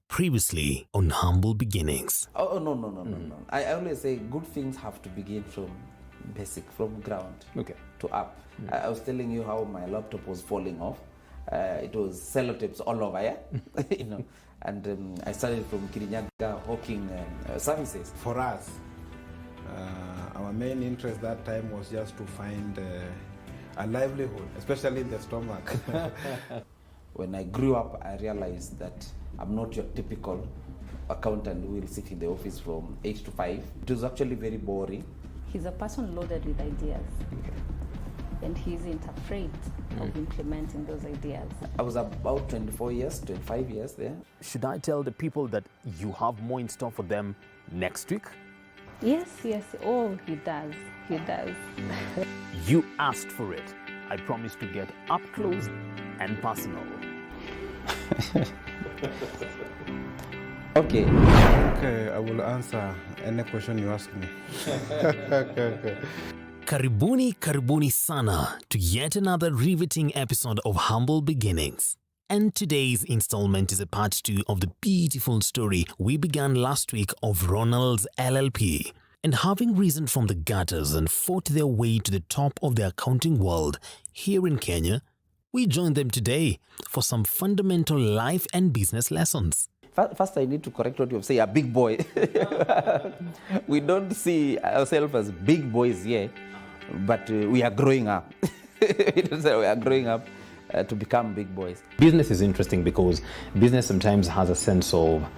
Previously on Humble Beginnings. No. I always say good things have to begin from basic, from ground to up. I was telling you how my laptop was falling off. It was sellotapes all over, yeah? And I started from Kirinyaga hawking services. For us, our main interest that time was just to find a livelihood, especially in the stomach. When I grew up, I realized that I'm not your typical accountant who will sit in the office from 8 to 5. It was actually very boring. He's a person loaded with ideas. And he isn't afraid of implementing those ideas. I was about 25 years there. Should I tell the people that you have more in store for them next week? Yes. Oh, he does. You asked for it. I promise to get up close and personal. Okay, I will answer any question you ask me. Okay. Karibuni sana to yet another riveting episode of Humble Beginnings. And today's installment is a part 2 of the beautiful story we began last week of Ronalds LLP. And having risen from the gutters and fought their way to the top of the accounting world here in Kenya, we join them today for some fundamental life and business lessons. First, I need to correct what you say, a big boy. We don't see ourselves as big boys yet, but we are growing up. We are growing up to become big boys. Business is interesting because business sometimes has a sense of,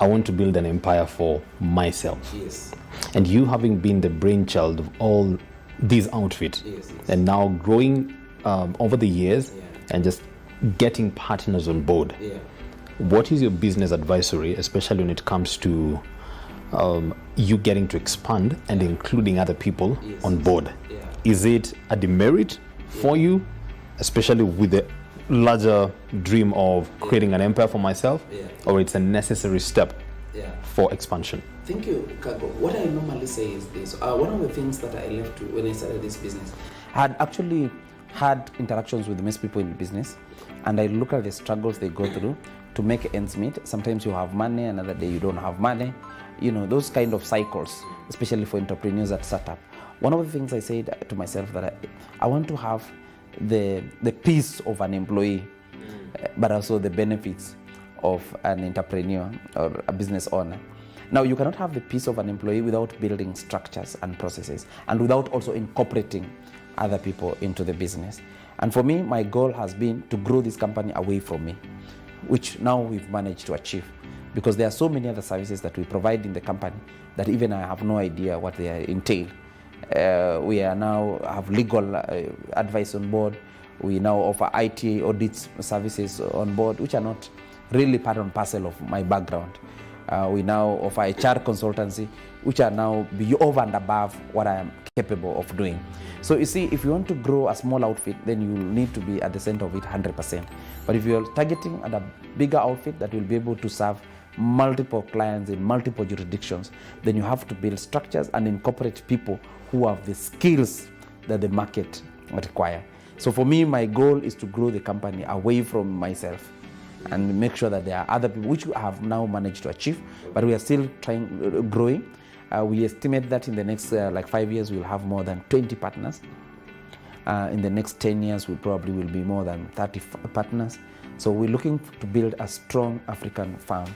I want to build an empire for myself. Yes. And you having been the brainchild of all these outfits, and now growing over the years and just getting partners on board. What is your business advisory, especially when it comes to you getting to expand and including other people on board? Is it a demerit for you, especially with the larger dream of creating an empire for myself, or it's a necessary step for expansion? Thank you, Kago. What I normally say is this. One of the things that I left when I started this business, I had actually had interactions with most people in business, and I look at the struggles they go through to make ends meet. Sometimes you have money, another day you don't have money. Those kind of cycles, especially for entrepreneurs at startup. One of the things I said to myself that I want to have the peace of an employee, but also the benefits of an entrepreneur or a business owner. Now, you cannot have the peace of an employee without building structures and processes, and without also incorporating other people into the business. And for me, my goal has been to grow this company away from me, which now we've managed to achieve, because there are so many other services that we provide in the company that even I have no idea what they entail. We are now have legal advice on board. We now offer IT audit services on board, which are not really part and parcel of my background. We now offer HR consultancy, which are now over and above what I am capable of doing. So you see, if you want to grow a small outfit, then you need to be at the center of it 100%. But if you're targeting at a bigger outfit that will be able to serve multiple clients in multiple jurisdictions, then you have to build structures and incorporate people who have the skills that the market require. So for me, my goal is to grow the company away from myself and make sure that there are other people, which we have now managed to achieve, but we are still growing. We estimate that in the next 5 years, we'll have more than 20 partners. In the next 10 years, we probably will be more than 30 partners. So we're looking to build a strong African firm.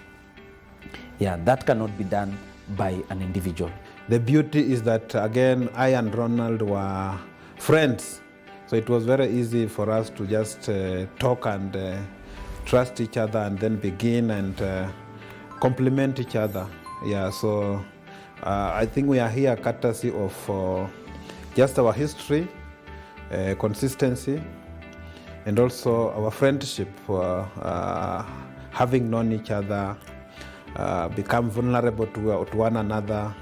That cannot be done by an individual. The beauty is that, again, I and Ronald were friends. So it was very easy for us to just talk and trust each other and then begin and complement each other. So I think we are here courtesy of just our history, consistency, and also our friendship, having known each other, become vulnerable to one another.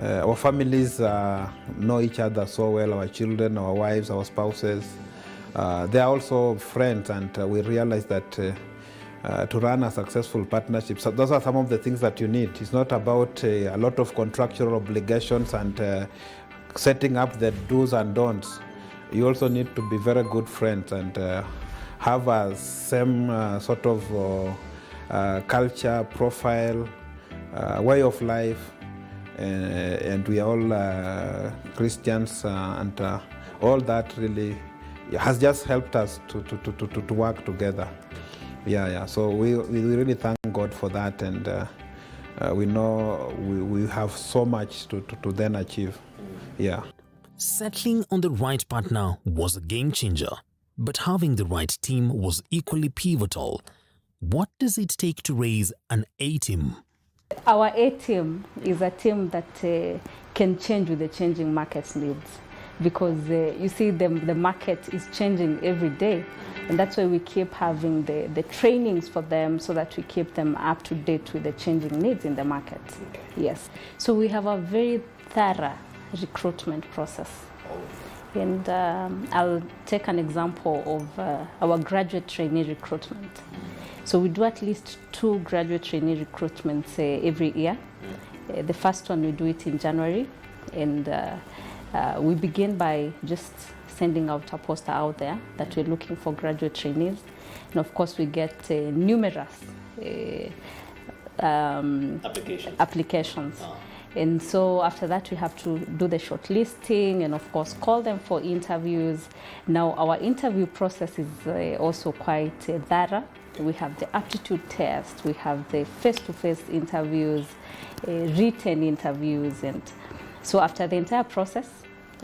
Our families know each other so well, our children, our wives, our spouses. They are also friends, and we realize that to run a successful partnership, so those are some of the things that you need. It's not about a lot of contractual obligations and setting up the do's and don'ts. you also need to be very good friends and have a same sort of culture, profile, way of life, and we are all Christians, and all that really has just helped us to work together. Yeah. So we really thank God for that, and we know we have so much to then achieve. Yeah. Settling on the right partner was a game changer, but having the right team was equally pivotal. What does it take to raise an A-team? Our A-team is a team that can change with the changing market needs, because you see the market is changing every day, and that's why we keep having the trainings for them, so that we keep them up to date with the changing needs in the market. Okay. Yes. So we have a very thorough recruitment process. And I'll take an example of our graduate trainee recruitment. So we do at least 2 graduate trainee recruitments every year. The first one we do it in January, and we begin by just sending out a poster out there that we're looking for graduate trainees. And of course we get numerous applications. And so after that we have to do the shortlisting and of course call them for interviews. Now our interview process is also quite thorough. We have the aptitude test, we have the face-to-face interviews, written interviews, and so after the entire process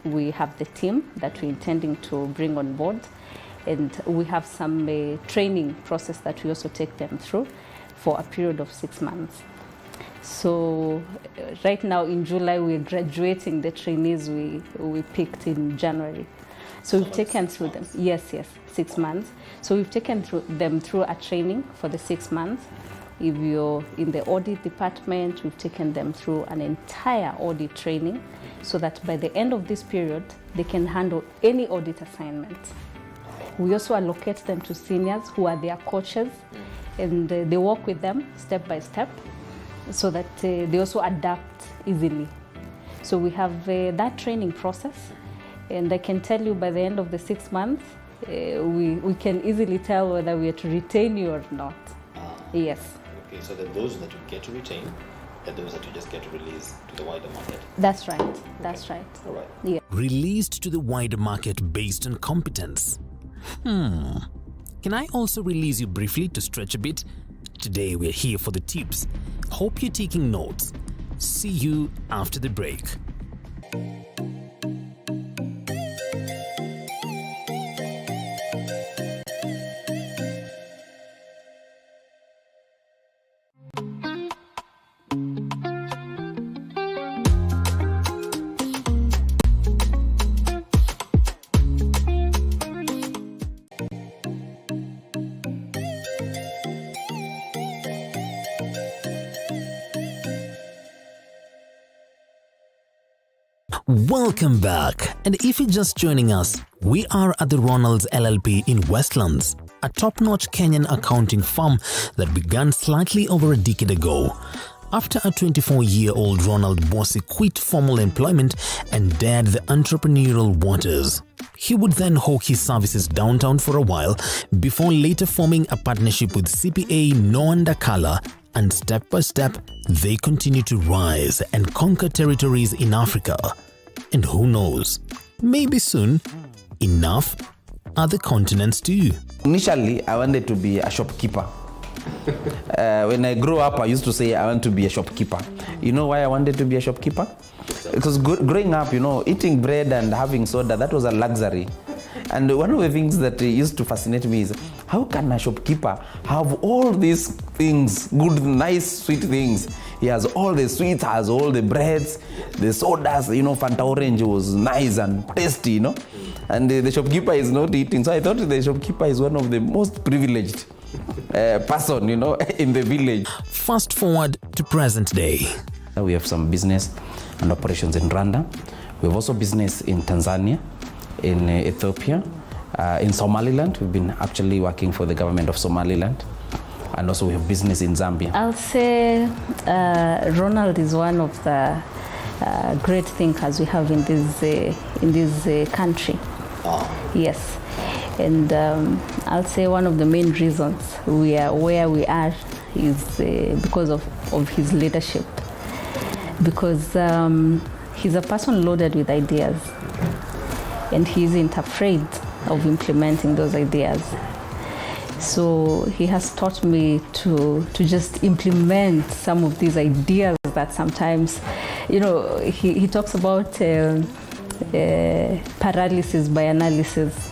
we have the team that we're intending to bring on board, and we have some training process that we also take them through for a period of 6 months. So right now in July we're graduating the trainees we picked in January. So we've taken through them, yes, 6 months. So we've taken them through a training for the 6 months. If you're in the audit department, we've taken them through an entire audit training, so that by the end of this period, they can handle any audit assignment. We also allocate them to seniors who are their coaches, and they work with them step by step, so that they also adapt easily. So we have that training process, and I can tell you by the end of the 6 months, we can easily tell whether we are to retain you or not. Yes. Okay, so that those that you get to retain, and those that you just get to release to the wider market. That's right. That's right. All right. Yeah. Released to the wider market based on competence. Can I also release you briefly to stretch a bit? Today we're here for the tips. Hope you're taking notes. See you after the break. Welcome back, and if you're just joining us, we are at the Ronalds LLP in Westlands, a top-notch Kenyan accounting firm that began slightly over a decade ago. After a 24-year-old Ronald Bossy quit formal employment and dared the entrepreneurial waters. He would then hawk his services downtown for a while before later forming a partnership with CPA Noanda Kala, and step by step, they continue to rise and conquer territories in Africa. And who knows, maybe soon, enough other continents too. Initially, I wanted to be a shopkeeper. When I grew up, I used to say I want to be a shopkeeper. You know why I wanted to be a shopkeeper? Because growing up, eating bread and having soda, that was a luxury. And one of the things that used to fascinate me is, how can a shopkeeper have all these things, good, nice, sweet things? He has all the sweets, has all the breads, the sodas, Fanta Orange was nice and tasty, And the shopkeeper is not eating. So I thought the shopkeeper is one of the most privileged person, in the village. Fast forward to present day. We have some business and operations in Rwanda. We have also business in Tanzania, in Ethiopia, in Somaliland. We've been actually working for the government of Somaliland. And also we have business in Zambia. I'll say Ronald is one of the great thinkers we have in this country. Yes. And I'll say one of the main reasons we are where we are is because of his leadership. Because he's a person loaded with ideas, and he isn't afraid of implementing those ideas. So he has taught me to just implement some of these ideas that sometimes, he talks about paralysis by analysis.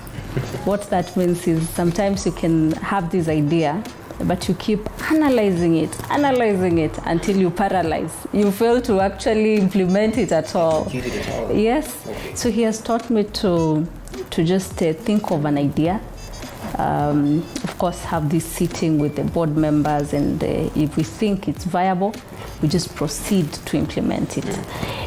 What that means is sometimes you can have this idea, but you keep analyzing it until you paralyze. You fail to actually implement it at all. Yes. Okay. So he has taught me to just think of an idea. Of course, have this sitting with the board members, and if we think it's viable, we just proceed to implement it.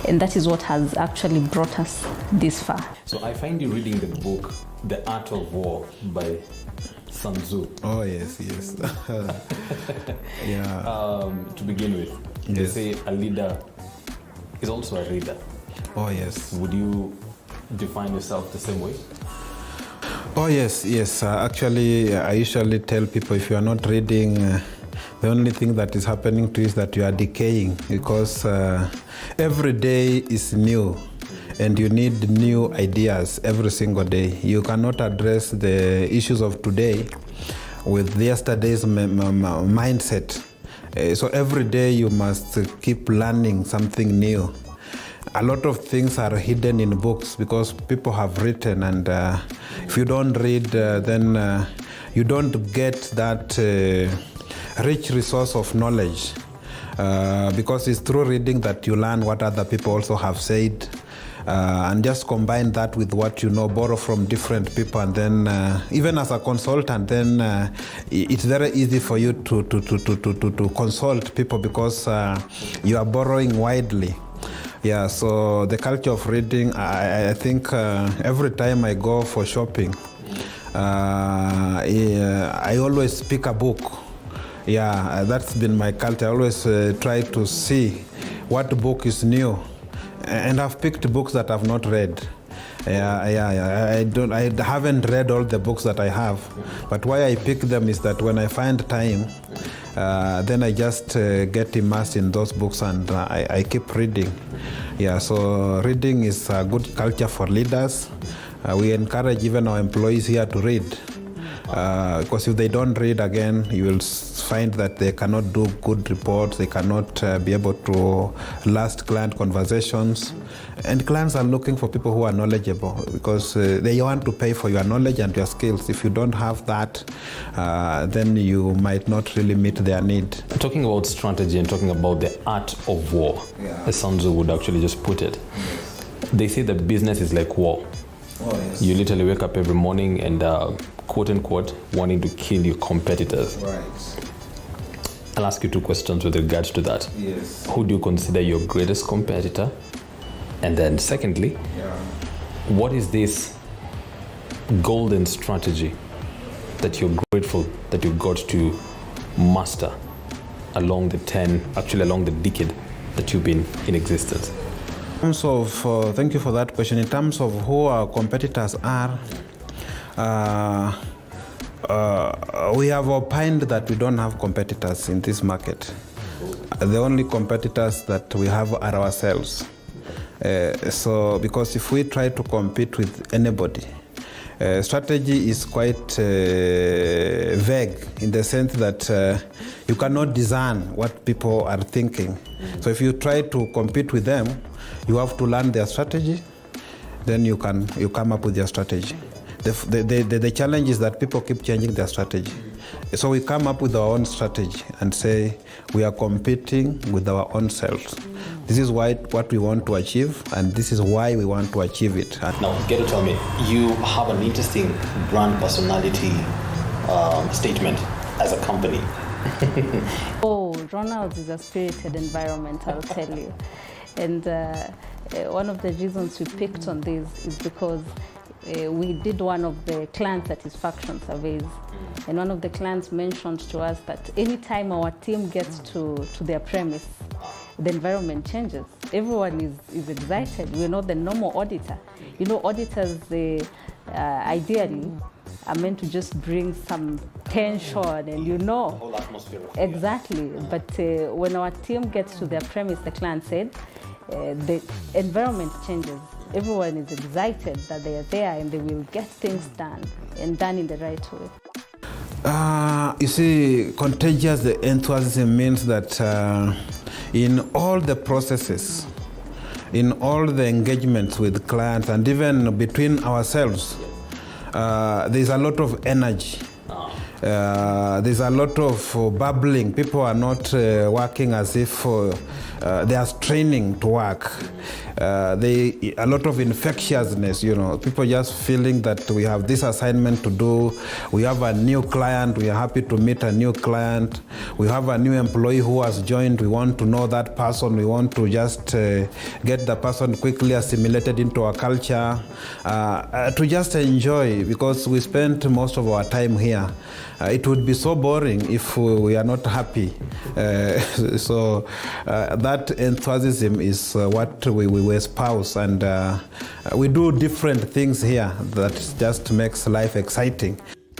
And that is what has actually brought us this far. So I find you reading the book, The Art of War by Sun Tzu. Oh, yes. Yeah. To begin with, they say a leader is also a reader. Oh, yes. Would you define yourself the same way? Oh, yes. Actually, I usually tell people if you are not reading, the only thing that is happening to you is that you are decaying, because every day is new. And you need new ideas every single day. You cannot address the issues of today with yesterday's mindset. So every day you must keep learning something new. A lot of things are hidden in books because people have written, and if you don't read, then you don't get that rich resource of knowledge. Because it's through reading that you learn what other people also have said. And just combine that with what you know, borrow from different people, and then even as a consultant, then it's very easy for you to consult people because you are borrowing widely. Yeah, so the culture of reading, I think every time I go for shopping, I always pick a book. Yeah, that's been my culture. I always try to see what book is new. And I've picked books that I've not read. I haven't read all the books that I have. But why I pick them is that when I find time, then I just get immersed in those books, and I keep reading. Yeah, so reading is a good culture for leaders. We encourage even our employees here to read. Because if they don't read, again, you will find that they cannot do good reports, they cannot be able to last client conversations. And clients are looking for people who are knowledgeable, because they want to pay for your knowledge and your skills. If you don't have that, then you might not really meet their need. Talking about strategy and talking about the art of war, as Sun Tzu would actually just put it, they say that business is like war. Oh, yes. You literally wake up every morning and quote unquote wanting to kill your competitors. Right. I'll ask you two questions with regards to that. Yes. Who do you consider your greatest competitor? And then secondly, what is this golden strategy that you're grateful that you got to master along the decade that you've been in existence? In terms of, thank you for that question. In terms of who our competitors are, we have opined that we don't have competitors in this market. The only competitors that we have are ourselves. So, because if we try to compete with anybody, strategy is quite vague in the sense that you cannot discern what people are thinking. So if you try to compete with them, you have to learn their strategy, then you come up with your strategy. The challenge is that people keep changing their strategy. So we come up with our own strategy and say we are competing with our own selves. This is what we want to achieve, and this is why we want to achieve it. Now, get to tell me, you have an interesting brand personality statement as a company. Oh, Ronald is a spirited environment, I'll tell you. And one of the reasons we picked on this is because we did one of the client satisfaction surveys, and one of the clients mentioned to us that anytime our team gets to their premise, the environment changes. Everyone is excited. We're not the normal auditor. You know, auditors, ideally are meant to just bring some tension and Whole atmosphere. exactly. But when our team gets to their premise, the client said, the environment changes. Everyone is excited that they are there and they will get things done and done in the right way. You see, contagious enthusiasm means that in all the processes, in all the engagements with clients, and even between ourselves, there's a lot of energy. There's a lot of bubbling. People are not working as if they are straining to work. A lot of infectiousness, people just feeling that we have this assignment to do. We have a new client. We are happy to meet a new client. We have a new employee who has joined. We want to know that person. We want to just get the person quickly assimilated into our culture, to just enjoy, because we spent most of our time here. It would be so boring if we are not happy. So that enthusiasm is what we espouse, and we do different things here that just makes life exciting.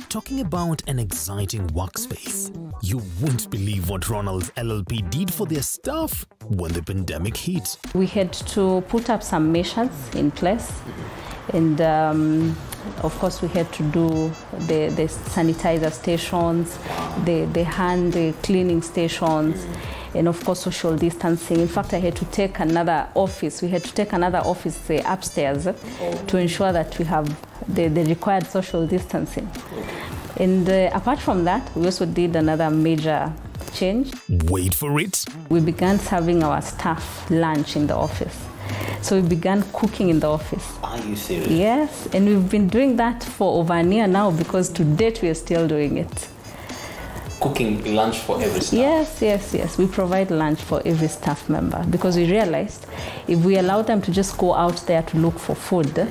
Talking about an exciting workspace, you won't believe what Ronalds LLP did for their staff when the pandemic hit. We had to put up some measures in place, and of course we had to do the sanitizer stations, the hand cleaning stations, and of course social distancing. In fact, I had to take another office. We had to take another office upstairs to ensure that we have the required social distancing. And apart from that, we also did another major change. Wait for it. We began serving our staff lunch in the office. So we began cooking in the office. Are you serious? Yes, and we've been doing that for over a year now, because to date we are still doing it. Cooking lunch for every staff? Yes. We provide lunch for every staff member, because we realized if we allow them to just go out there to look for food,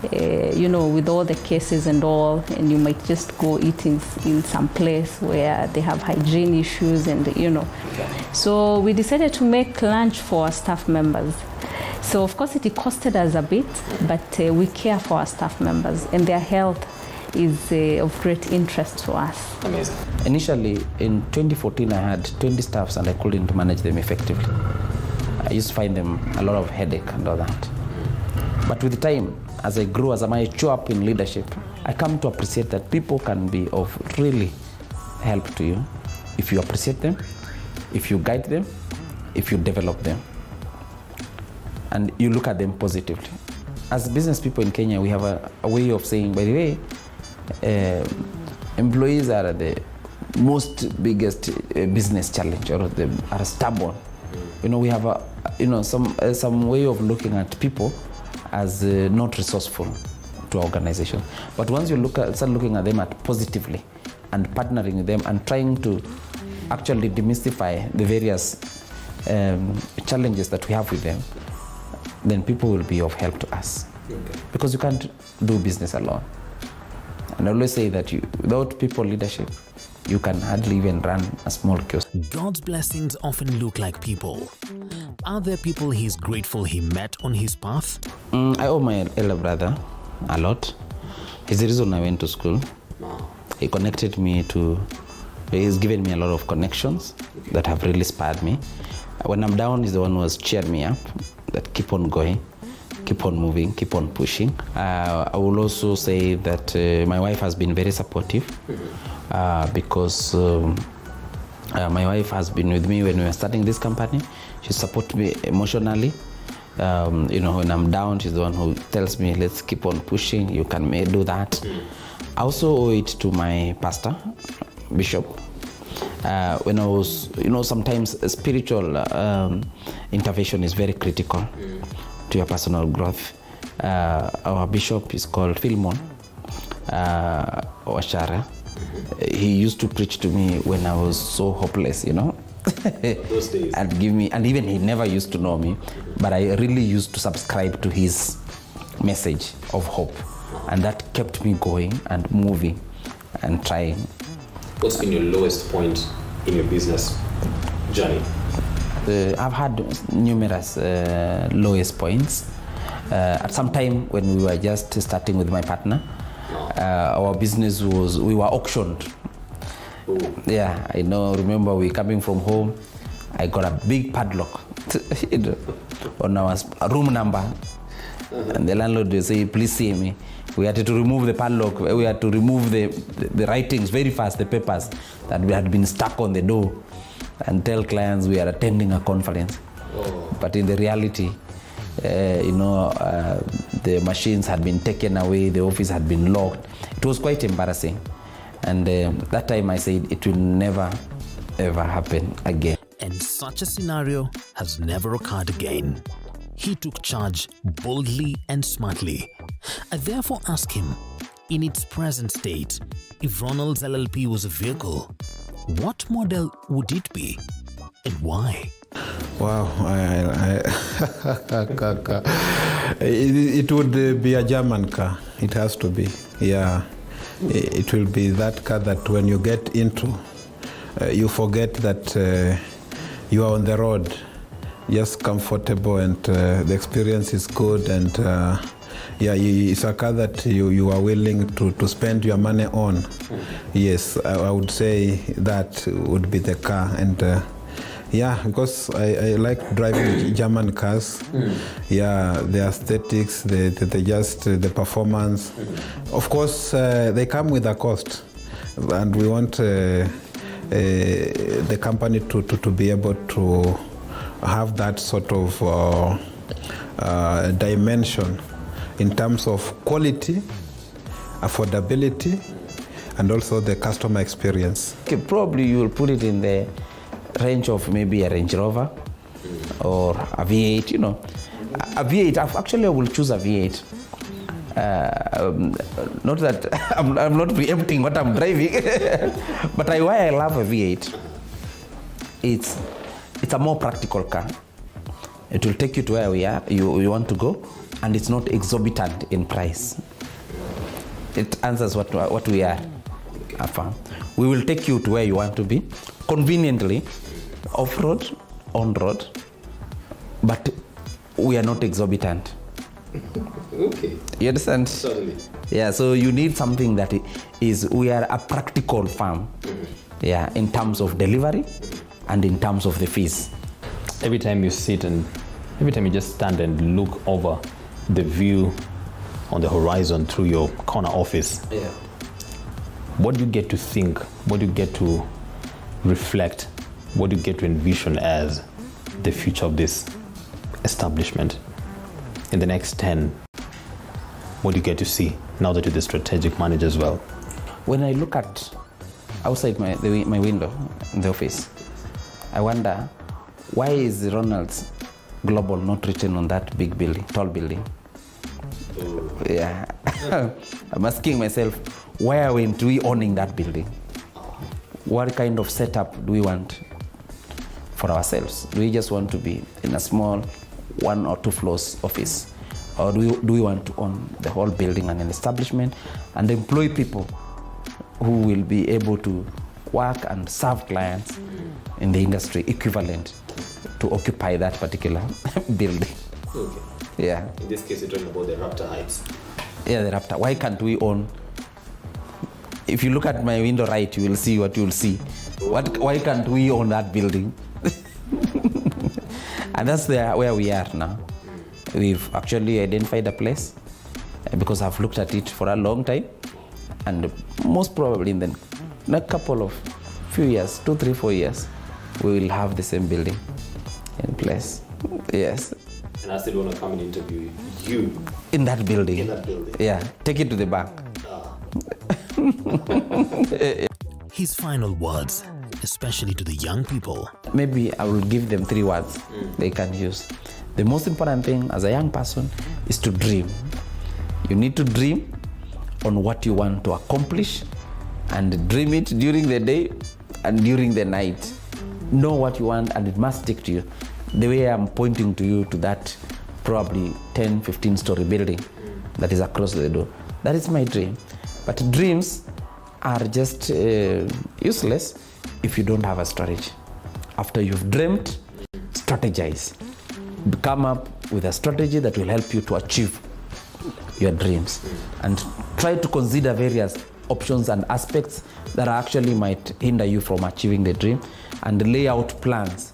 with all the cases and all, and you might just go eating in some place where they have hygiene issues and. Okay. So we decided to make lunch for our staff members. So of course it costed us a bit, but we care for our staff members, and their health is of great interest to us. Amazing. Initially, in 2014, I had 20 staffs and I couldn't manage them effectively. I used to find them a lot of headache and all that. But with time, as I grew, as I mature up in leadership, I come to appreciate that people can be of really help to you if you appreciate them, if you guide them, if you develop them, and you look at them positively. As business people in Kenya, we have a way of saying, by the way, employees are the most biggest business challenge, or they are stubborn. We have some way of looking at people as not resourceful to our organization. But once you start looking at them positively and partnering with them and trying to actually demystify the various challenges that we have with them, then people will be of help to us. Okay. Because you can't do business alone. And I always say that without people leadership, you can hardly even run a small kiosk. God's blessings often look like people. Are there people he's grateful he met on his path? I owe my elder brother a lot. He's the reason I went to school. He connected me he's given me a lot of connections that have really inspired me. When I'm down, he's the one who has cheered me up, that keep on going, keep on moving, keep on pushing. I will also say that my wife has been very supportive, because my wife has been with me when we were starting this company. She supports me emotionally. When I'm down, she's the one who tells me, let's keep on pushing, you can do that. I also owe it to my pastor, Bishop. When I was, sometimes spiritual intervention is very critical to your personal growth. Our bishop is called Philemon Washara. He used to preach to me when I was so hopeless, Those days. and even he never used to know me, but I really used to subscribe to his message of hope, and that kept me going and moving and trying. What's been your lowest point in your business journey? I've had numerous lowest points. At some time when we were just starting with my partner, our business we were auctioned. Yeah, I remember we coming from home, I got a big padlock on our room number. And the landlord will say, please see me. We had to remove the padlock. We had to remove the writings very fast, the papers that we had been stuck on the door, and tell clients we are attending a conference. But in the reality, the machines had been taken away, the office had been locked. It was quite embarrassing. And that time I said it will never, ever happen again. And such a scenario has never occurred again. He took charge boldly and smartly. I therefore ask him, in its present state, if Ronalds LLP was a vehicle, what model would it be and why? Wow, it would be a German car. It has to be. Yeah, it will be that car that when you get into, you forget that you are on the road, just comfortable, and the experience is good, and it's a car that you are willing to spend your money on. Yes, I would say that would be the car. And because I like driving German cars. Yeah, the aesthetics, the performance. Of course, they come with a cost, and we want the company to be able to have that sort of dimension in terms of quality, affordability, and also the customer experience. Okay, probably you will put it in the range of maybe a Range Rover or a V8, A V8, actually I will choose a V8. Not that I'm not preempting what I'm driving, but why I love a V8, it's a more practical car. It will take you to where you want to go, and it's not exorbitant in price. It answers what we are. We will take you to where you want to be, conveniently, off-road, on-road, but we are not exorbitant. Okay. You understand? Certainly. Yeah, so you need something that we are a practical firm. Yeah, in terms of delivery and in terms of the fees. Every time you sit and every time you just stand and look over the view on the horizon through your corner office, what do you get to think? What do you get to reflect? What do you get to envision as the future of this establishment? In the next 10, what do you get to see now that you're the strategic manager as well? When I look at outside my window in the office, I wonder, why is Ronalds Global not written on that big building, tall building? Yeah. I'm asking myself, why aren't we owning that building? What kind of setup do we want for ourselves? Do we just want to be in a small 1 or 2 floors office? Or do we want to own the whole building and an establishment and employ people who will be able to work and serve clients in the industry equivalent to occupy that particular building? Okay. Yeah. In this case, you're talking about the Raptor Heights. Yeah, the Raptor. Why can't we own? If you look at my window right, you will see what you will see. Why can't we own that building? And that's where we are now. We've actually identified a place because I've looked at it for a long time, and most probably in the next few years, 2, 3, 4 years, we will have the same building in place. Yes. And I still want to come and interview you. In that building. In that building. Yeah. Take it to the bank. His final words, especially to the young people. Maybe I will give them 3 words they can use. The most important thing as a young person is to dream. You need to dream on what you want to accomplish, and dream it during the day and during the night. Know what you want, and it must stick to you. The way I'm pointing to you to that probably 10, 15 story building that is across the door. That is my dream. But dreams are just useless if you don't have a strategy. After you've dreamt, strategize. Come up with a strategy that will help you to achieve your dreams. And try to consider various options and aspects that actually might hinder you from achieving the dream, and lay out plans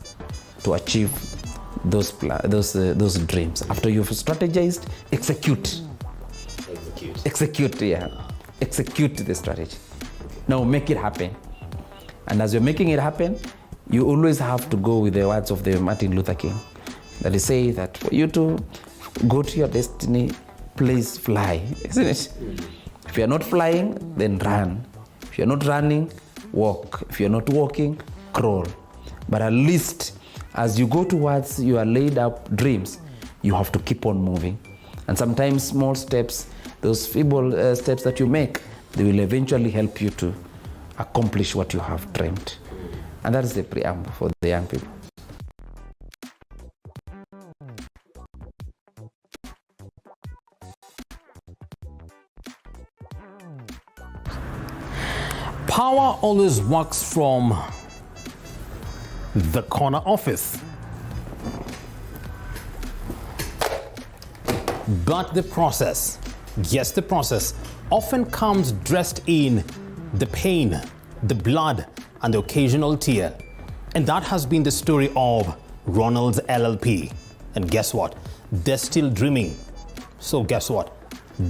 to achieve those dreams. After you've strategized, execute the strategy. Now make it happen. And as you're making it happen, you always have to go with the words of the Martin Luther King, that he say that for you to go to your destiny, please fly, isn't it? If you're not flying, then run. If you're not running, walk. If you're not walking, crawl. But at least as you go towards your laid up dreams, you have to keep on moving. And sometimes small steps, those feeble steps that you make, they will eventually help you to accomplish what you have dreamed. And that is the preamble for the young people. Power always works from the corner office. But the process, yes, the process often comes dressed in the pain, the blood, and the occasional tear. And that has been the story of Ronalds LLP. And guess what? They're still dreaming. So guess what?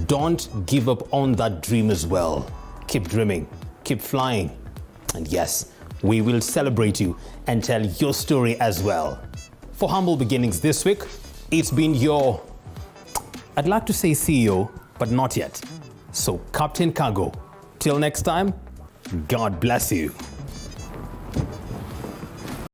Don't give up on that dream as well. Keep dreaming, keep flying. And yes, we will celebrate you and tell your story as well. For Humble Beginnings this week, it's been your, I'd like to say CEO, but not yet. So Captain Cargo. Till next time, God bless you.